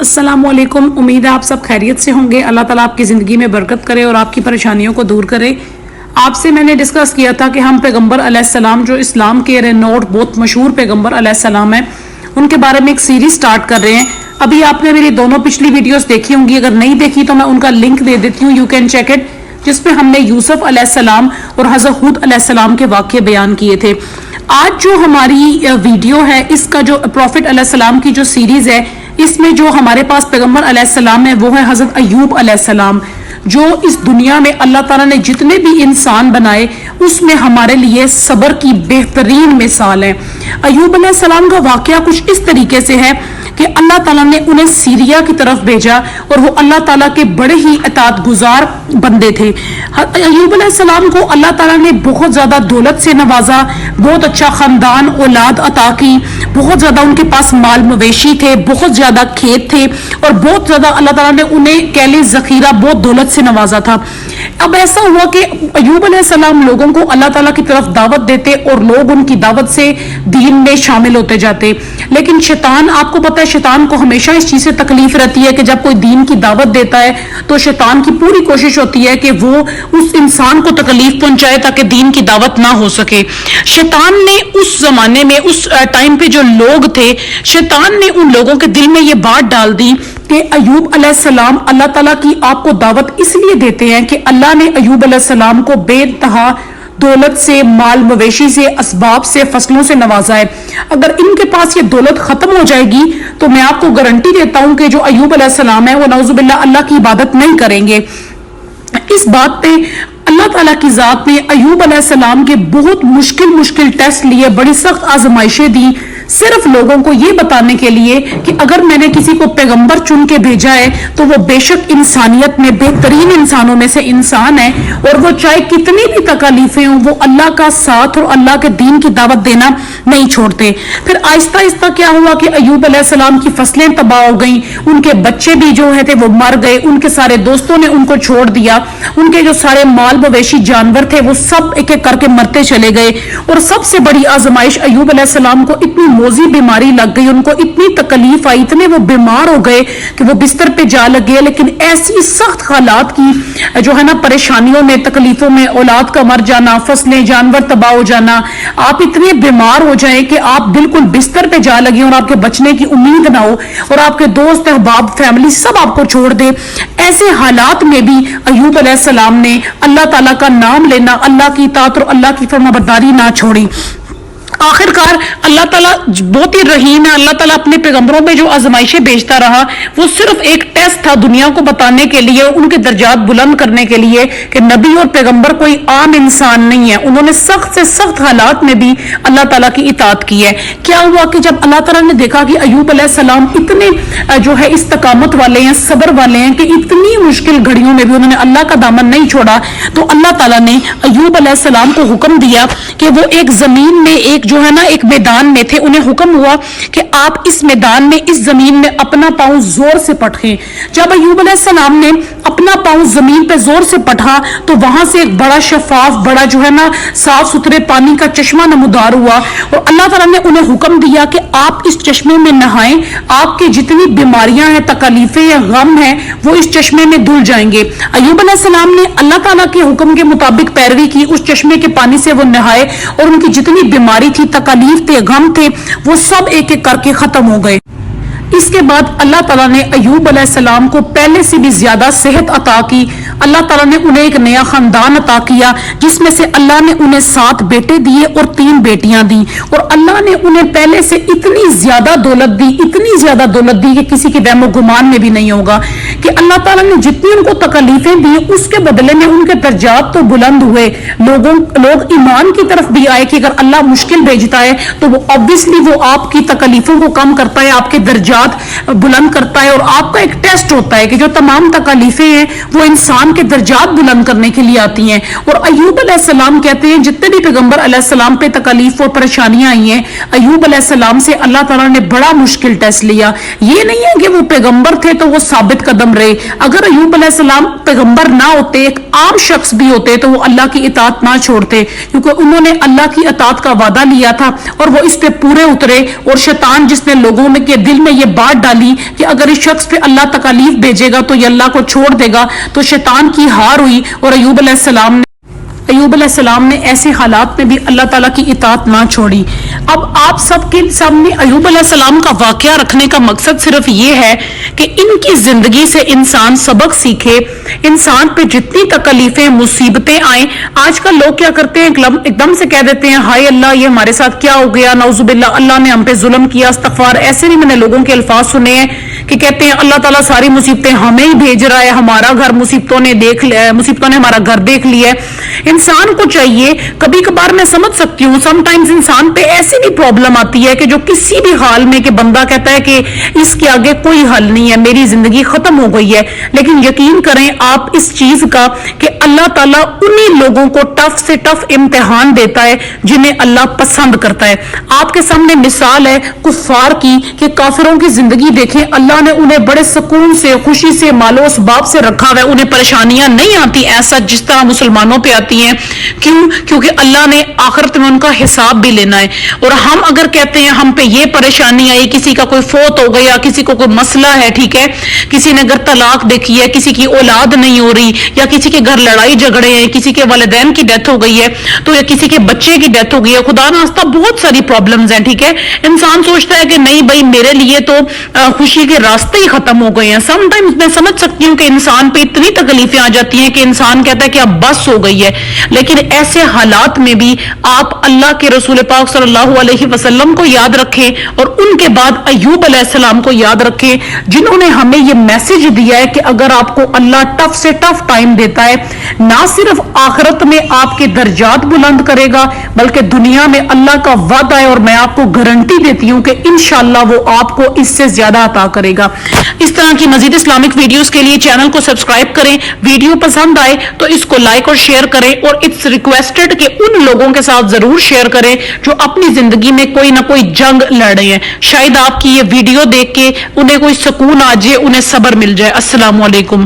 अस्सलाम वालेकुम। उम्मीद है आप सब खैरियत से होंगे। अल्लाह ताला आपकी ज़िंदगी में बरकत करे और आपकी परेशानियों को दूर करे। आपसे मैंने डिस्कस किया था कि हम पैगंबर अलैहिस्सलाम जो इस्लाम के रेनोट बहुत मशहूर पैगंबर अलैहिस्सलाम हैं, उनके बारे में एक सीरीज स्टार्ट कर रहे हैं। अभी आपने मेरी दोनों पिछली वीडियोस देखी होंगी, अगर नहीं देखी तो मैं उनका लिंक दे देती हूँ, यू कैन चेक इट, जिसमें हमने यूसुफ अलैहिस्सलाम और हज़रत हूद अलैहिस्सलाम के वाक़े बयान किए थे। आज जो हमारी वीडियो है, इसका जो प्रॉफिट अलैहिस्सलाम की जो सीरीज है, इसमें जो हमारे पास पैगंबर अलैहिस्सलाम है वो है हज़रत अय्यूब अलैहिस्सलाम, जो इस दुनिया में अल्लाह ताला ने जितने भी इंसान बनाए उसमें हमारे लिए सब्र की बेहतरीन मिसाल है। अय्यूब अलैहिस्सलाम का वाक़या कुछ इस तरीके से है कि अल्लाह ताला ने उन्हें सीरिया की तरफ भेजा और वो अल्लाह ताला के बड़े ही इताअत गुजार बंदे थे। अय्यूब अलैहिस्सलाम को अल्लाह ताला ने बहुत ज़्यादा दौलत से नवाजा, बहुत अच्छा ख़ानदान औलाद अता की, बहुत ज़्यादा उनके पास माल मवेशी थे, बहुत ज़्यादा खेत थे और बहुत ज़्यादा अल्लाह ताला ने उन्हें कैली ज़खीरा बहुत दौलत से नवाजा था। अब ऐसा हुआ कि अय्यूब अलैहिस्सलाम लोगों को अल्लाह ताला की तरफ दावत देते और लोग उनकी दावत से दीन में शामिल होते जाते, लेकिन शैतान, आपको पता है शैतान को हमेशा इस चीज से तकलीफ रहती है कि जब कोई दीन की दावत देता है तो शैतान की पूरी कोशिश होती है कि वो उस इंसान को तकलीफ पहुंचाए ताकि दीन की दावत ना हो सके। शैतान ने उस जमाने में, उस टाइम पे जो लोग थे, शैतान ने उन लोगों के दिल में ये बात डाल दी कि अय्यूब अलैहिस्सलाम अल्लाह ताला की आपको दावत इसलिए देते हैं कि अल्लाह ने अय्यूब अलैहिस्सलाम को बेतहा दौलत से, माल मवेशी से, असबाब से, फसलों से नवाजा है। अगर इनके पास ये दौलत खत्म हो जाएगी तो मैं आपको गारंटी देता हूं कि जो अय्यूब अलैहिस्सलाम है वो नऊजुबिल्लाह अल्लाह की इबादत नहीं करेंगे। इस बात पे अल्लाह ताला की जात ने अय्यूब अलैहिस्सलाम के बहुत मुश्किल टेस्ट लिए, बड़ी सख्त आजमाइशें दी, सिर्फ लोगों को ये बताने के लिए कि अगर मैंने किसी को पैगंबर चुन के भेजा है तो वो बेशक इंसानियत में बेहतरीन इंसानों में से इंसान है और वो चाहे कितनी भी तकलीफें हों वो अल्लाह का साथ और अल्लाह के दीन की दावत देना नहीं छोड़ते। फिर आहिस्ता आहिस्ता क्या हुआ कि अय्यूब अलैहिस्सलाम की फसलें तबाह हो गई, उनके बच्चे भी जो है थे वो मर गए, उनके सारे दोस्तों ने उनको छोड़ दिया, उनके जो सारे माल मवेशी जानवर थे वो सब एक एक करके मरते चले गए। और सबसे बड़ी आजमाइश अय्यूब अलैहिस्सलाम को इतनी मोजी बीमारी लग गई, उनको इतनी तकलीफ आई, इतने वो बीमार हो गए कि वो बिस्तर पे जा लगे। लेकिन ऐसी सख्त हालात की जो है ना परेशानियों में, तकलीफों में, औलाद का मर जाना, फसलें, जानवर तबाह हो जाना, आप इतने बीमार हो जाए कि आप बिल्कुल बिस्तर पे जा लगे और आपके बचने की उम्मीद ना हो और आपके दोस्त, अहबाब, फैमिली सब आपको छोड़ दे। ऐसे हालात में भी अय्यूब अलैहिस्सलाम ने अल्लाह ताला का नाम लेना, अल्लाह की इताअत और अल्लाह की फरमाबरदारी ना छोड़ी। आखिरकार अल्लाह ताला बहुत ही रहीम है। अल्लाह ताला अपने पैगंबरों में जो आजमाइशें भेजता रहा वो सिर्फ एक टेस्ट था दुनिया को बताने के लिए, उनके दर्जात बुलंद करने के लिए कि नबी और पैगंबर कोई आम इंसान नहीं है। उन्होंने सख्त से सख्त हालात में भी अल्लाह ताला की इताअत की है। क्या हुआ कि जब अल्लाह ताला ने देखा कि अय्यूब अलैहिस्सलाम इतने जो है इस्तकामत वाले हैं, सब्र वाले हैं कि इतनी मुश्किल घड़ियों में भी उन्होंने अल्लाह का दामन नहीं छोड़ा, तो अल्लाह ताला ने अय्यूब अलैहिस्सलाम को हुक्म दिया कि वो एक जमीन में, एक जो है ना एक मैदान में थे, उन्हें हुक्म हुआ कि आप इस मैदान में, इस जमीन में अपना पांव जोर से पटकें। जब अय्यूब अलैहिस्सलाम ने अपना पांव जमीन पे जोर से पटा तो वहां से एक बड़ा शफाफ, बड़ा जो है ना साफ सुथरे पानी का चश्मा नमूदार हुआ और अल्लाह ताला ने उन्हें हुक्म दिया कि आप इस चश्मे में नहाएं, आपकी जितनी बीमारियां हैं, तकलीफें या गम है वो इस चश्मे में धुल जाएंगे। अय्यूब अलैहिस्सलाम ने अल्लाह ताला के हुक्म के मुताबिक पैरवी की, उस चश्मे के पानी से वो नहाए और उनकी जितनी बीमारी थी, तकलीफ थे, गम थे, वो सब एक एक करके खत्म हो गए। इसके बाद अल्लाह ताला ने अय्यूब अलैहिस्सलाम को पहले से भी ज्यादा सेहत अता की। अल्लाह ताला ने उन्हें एक नया खानदान अता किया जिसमें से अल्लाह ने उन्हें 7 बेटे दिए और 3 बेटियां दी और अल्लाह ने उन्हें पहले से इतनी ज्यादा दौलत दी, इतनी ज्यादा दौलत दी कि किसी के वहमो गुमान में भी नहीं होगा कि अल्लाह ताला ने जितनी उनको तकलीफें दी उसके बदले में उनके दर्जात तो बुलंद हुए। लोग ईमान की तरफ भी आए कि अगर अल्लाह मुश्किल भेजता है तो वो ऑब्वियसली वो आपकी तकलीफों को कम करता है, आपके दर्जात बुलंद करता है और आपका एक टेस्ट होता है कि जो तमाम तकलीफें हैं वो इंसान के दर्जात बुलंद करने के लिए आती हैं। और अय्यूब अलैहिस्सलाम कहते हैं जितने भी पैगंबर अलैहिस्सलाम पे तकलीफ और परेशानियां आई हैं, अय्यूब अलैहिस्सलाम से अल्लाह ताला ने बड़ा मुश्किल टेस्ट लिया। ये नहीं है कि वो पैगंबर थे तो वो साबित कदम रहे। अगर अय्यूब अलैहिस्सलाम पैगंबर ना होते, एक आम शख्स भी होते, तो वो अल्लाह की इताअत ना छोड़ते, क्योंकि उन्होंने अल्लाह की इताअत का वादा लिया था और वो इस पे पूरे उतरे। और शैतान जिसने लोगों में के दिल में ये یہ بات ڈالی کہ اگر اس شخص پہ اللہ تکالیف بھیجے گا تو یہ اللہ کو چھوڑ دے گا، تو شیطان کی ہار ہوئی اور ایوب علیہ السلام نے ایسے حالات میں بھی اللہ تعالیٰ کی اطاعت نہ چھوڑی۔ اب آپ سب کے سامنے ایوب علیہ السلام کا واقعہ رکھنے کا مقصد صرف یہ ہے کہ ان کی زندگی سے انسان سبق سیکھے۔ انسان پہ جتنی تکلیفیں مصیبتیں آئیں، آج کل لوگ کیا کرتے ہیں، ایک دم سے کہہ دیتے ہیں ہائے اللہ یہ ہمارے ساتھ کیا ہو گیا، نعوذ باللہ اللہ نے ہم پہ ظلم کیا، استغفار۔ ایسے نہیں میں نے لوگوں کے الفاظ سنے ہیں کہ کہتے ہیں اللہ تعالیٰ ساری مصیبتیں ہمیں ہی بھیج رہا ہے، ہمارا گھر مصیبتوں نے ہمارا گھر دیکھ لیا ہے۔ انسان کو چاہیے، کبھی کبھار میں سمجھ سکتی ہوں سم ٹائمز انسان پہ ایسی بھی پرابلم آتی ہے کہ جو کسی بھی حال میں کہ بندہ کہتا ہے کہ اس کے آگے کوئی حل نہیں ہے، میری زندگی ختم ہو گئی ہے، لیکن یقین کریں آپ اس چیز کا کہ اللہ تعالیٰ انہی لوگوں کو ٹف سے ٹف امتحان دیتا ہے جنہیں اللہ پسند کرتا ہے۔ آپ کے سامنے مثال ہے کفار کی کہ کافروں کی زندگی دیکھیں، اللہ نے انہیں بڑے سکون سے، خوشی سے، مال و اسباب سے رکھا ہوا ہے، انہیں پریشانیاں نہیں آتی ایسا جس طرح مسلمانوں پہ آتی ہیں۔ کیوں؟ کیونکہ اللہ نے آخرت میں ان کا حساب بھی لینا ہے۔ اور ہم اگر کہتے ہیں ہم پہ یہ پریشانی آئی، کسی کا کوئی فوت ہو گیا، کسی کو کوئی مسئلہ ہے، ٹھیک ہے، کسی نے اگر طلاق دیکھی ہے، کسی کی اولاد نہیں ہو رہی، یا کسی کے گھر لڑائی جھگڑے ہیں، کسی کے والدین کی ڈیتھ ہو گئی ہے، تو یا کسی کے بچے کی ڈیتھ ہو گئی ہے، خدا نخواستہ بہت ساری پرابلمز ہیں، ٹھیک ہے، انسان سوچتا ہے کہ نہیں بھائی میرے لیے تو خوشی کے راستے ہی ختم ہو گئے ہیں۔ سم ٹائمز میں سمجھ سکتی ہوں کہ انسان پہ اتنی تکلیفیں آ جاتی ہیں کہ انسان کہتا ہے کہ اب بس ہو گئی ہے، لیکن ایسے حالات میں بھی آپ اللہ کے رسول پاک صلی اللہ علیہ وسلم کو یاد رکھیں اور ان کے بعد ایوب علیہ السلام کو یاد رکھیں، جنہوں نے ہمیں یہ میسج دیا ہے کہ اگر آپ کو اللہ ٹف سے ٹف ٹائم دیتا ہے، نہ صرف آخرت میں آپ کے درجات بلند کرے گا بلکہ دنیا میں اللہ کا وعدہ ہے اور میں آپ کو گارنٹی دیتی ہوں کہ انشاءاللہ وہ آپ کو اس سے زیادہ عطا کرے گا۔ اس طرح کی مزید اسلامک ویڈیوز کے لیے چینل کو سبسکرائب کریں، ویڈیو پسند آئے تو اس کو لائک اور شیئر کریں، اور اٹس ریکویسٹڈ کہ ان لوگوں کے ساتھ ضرور شیئر کریں جو اپنی زندگی میں کوئی نہ کوئی جنگ لڑ رہے ہیں، شاید آپ کی یہ ویڈیو دیکھ کے انہیں کوئی سکون آ جائے، انہیں صبر مل جائے۔ السلام علیکم۔